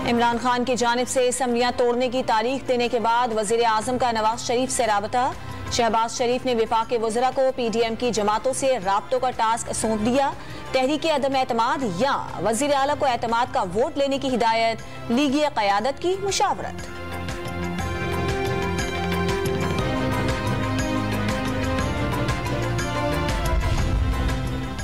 इमरान खान की जानिब से असम्बलियां तोड़ने की तारीख देने के बाद वजीर आजम का नवाज शरीफ से राबता। शहबाज शरीफ ने वफाक वज़रा को PDM की जमातों से राब्तों का टास्क सौंप दिया। तहरीक अदम एतमाद या वजीर आला को एतमाद का वोट लेने की हिदायत, लीगी क़यादत की मुशावरत।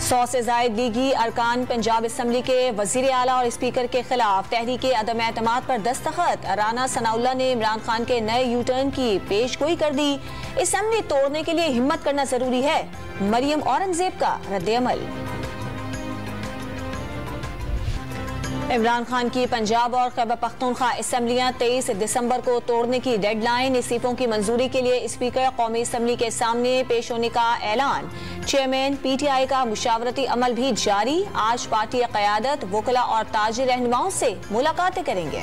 सौ से जायद लीगी अरकान पंजाब असम्बली के वजीर आला और स्पीकर के खिलाफ तहरीक अदम एतमाद पर दस्तखत। राना सनाउल्लाह ने इमरान खान के नए यू टर्न की पेशगोई कर दी। असम्बली तोड़ने के लिए हिम्मत करना जरूरी है, मरियम औरंगजेब का रद्द-ए-अमल। इमरान खान की पंजाब और खैबर पख्तूनख्वा असम्बलियां 23 दिसंबर को तोड़ने की डेडलाइन। इस्तीफों की मंजूरी के लिए स्पीकर कौमी असम्बली के सामने पेश होने का ऐलान। चेयरमैन PTI का मुशावरती अमल भी जारी। आज पार्टी क़यादत वकला और ताजी रहनुमाओं से मुलाकातें करेंगे।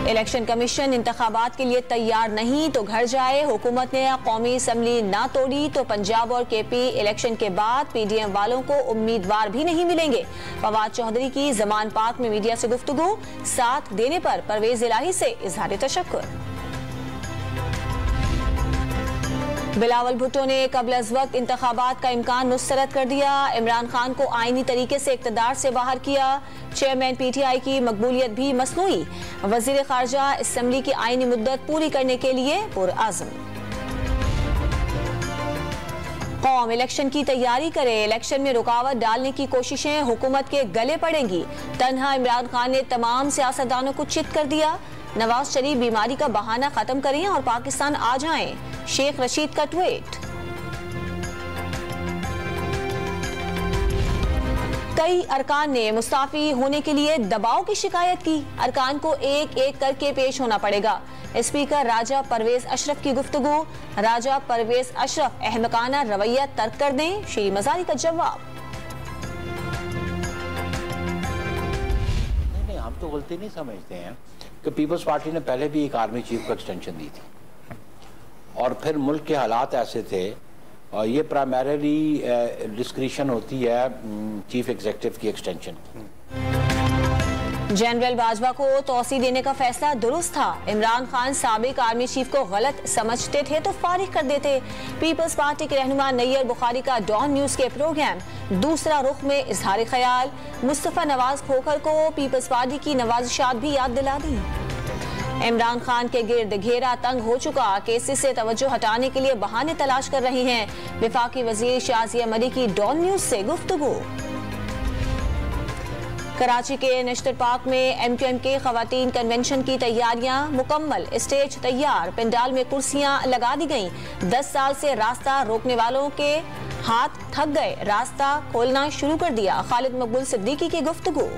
इलेक्शन कमीशन इंतखाबात के लिए तैयार नहीं तो घर जाए। हुकूमत ने कौमी असम्बली ना तोड़ी तो पंजाब और KP इलेक्शन के बाद PDM वालों को उम्मीदवार भी नहीं मिलेंगे। फवाद चौधरी की जमान पार्क में मीडिया से गुफ्तगू। साथ देने पर परवेज इलाही से इजहार तशक्कुर। बिलावल भुट्टो ने कबल अज वक्त इंतखाबात का इम्कान मुस्तरद कर दिया। इमरान खान को आईनी तरीके से इक़्तिदार से बाहर किया। चेयरमैन PTI की मकबूलियत भी मसनूई। वज़ीर ख़ारजा असम्बली की आईनी मुद्दत पूरी करने के लिए पुरअज़्म। कौम इलेक्शन की तैयारी करे, इलेक्शन में रुकावट डालने की कोशिशें हुकूमत के गले पड़ेंगी। तन्हा इमरान खान ने तमाम सियासतदानों को चित कर दिया। नवाज शरीफ बीमारी का बहाना खत्म करें और पाकिस्तान आ जाएं। शेख रशीद का ट्वीट। कई अरकान ने मुस्ताफी होने के लिए दबाव की शिकायत की। अरकान को एक एक करके पेश होना पड़ेगा। स्पीकर राजा परवेज अशरफ की गुफ्तगू। राजा परवेज अशरफ अहमकाना रवैया तर्क कर दें, श्री मजारी का जवाब। नहीं, हम तो गलती नहीं समझते हैं कि पीपल्स पार्टी ने पहले भी एक आर्मी चीफ को एक्सटेंशन दी थी और फिर मुल्क के हालात ऐसे थे और ये प्राइमरीली डिस्क्रिशन होती है चीफ एग्जीक्यूटिव की एक्सटेंशन। जनरल बाजवा को तौसी देने का फैसला दुरुस्त था। इमरान खान साबिक आर्मी चीफ को गलत समझते थे तो फारिग कर देते। पीपल्स पार्टी के रहनुमा नैयर बुखारी का डॉन न्यूज के प्रोग्राम दूसरा रुख में इजहार ख्याल। मुस्तफा नवाज खोखर को पीपल्स पार्टी की नवाजिशात भी याद दिला दी। इमरान खान के गिर्द घेरा तंग हो चुका, केसेस से तवज्जो हटाने के लिए बहाने तलाश कर रही हैं। विफाकी वजीर शाजिया मरी की डॉन न्यूज से गुफ्तगू। कराची के नेशनल पार्क में MQM के खवातीन कन्वेंशन की तैयारियां मुकम्मल। स्टेज तैयार, पंडाल में कुर्सियां लगा दी गईं। 10 साल से रास्ता रोकने वालों के हाथ थक गए, रास्ता खोलना शुरू कर दिया। खालिद मकबूल सिद्दीकी की गुफ्तगू।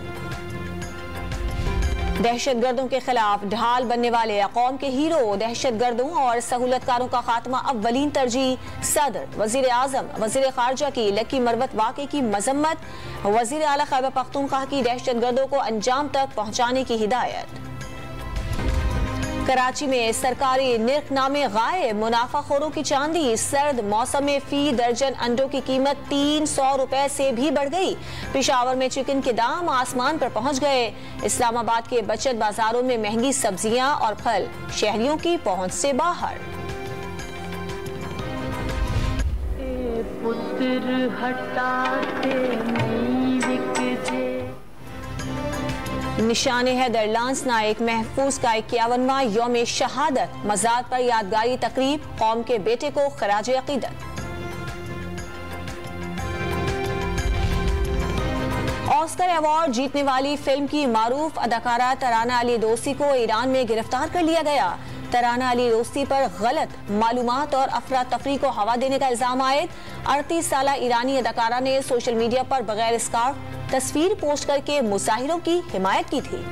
दहशतगर्दों के खिलाफ ढाल बनने वाले कौम के हीरो, दहशतगर्दों और सहूलतकारों का खात्मा अव्वलीन तरजीह। सदर, वजीर आजम, वजीर खारजा की लकी मरवत वाक़े की मजम्मत। वजीर आला खैबर पख्तूनख्वा की दहशतगर्दों को अंजाम तक पहुंचाने की हिदायत। कराची में सरकारी निर्खनामे गायब, मुनाफाखोरों की चांदी। सर्द मौसम में फी दर्जन अंडों की कीमत 300 रुपए से भी बढ़ गई। पेशावर में चिकन के दाम आसमान पर पहुंच गए। इस्लामाबाद के बचत बाजारों में महंगी सब्जियां और फल शहरियों की पहुंच से बाहर। पुत्र हटाते नहीं बिकते। निशान हैदर लांस नाइक महफूज का 51वां यौम शहादत। मज़ार पर यादगारी तकरीब, कौम के बेटे को खराज अकीदत। ऑस्कर अवार्ड जीतने वाली फिल्म की मारूफ अदाकारा तराना अली दोस्ती को ईरान में गिरफ्तार कर लिया गया। तराना अली दोस्ती पर गलत मालूमात और अफरा तफरी को हवा देने का इल्जाम आयद। 38 साला ईरानी अदाकारा ने सोशल मीडिया पर बगैर स्कार्फ तस्वीर पोस्ट करके मुजाहिरों की हिमायत की थी।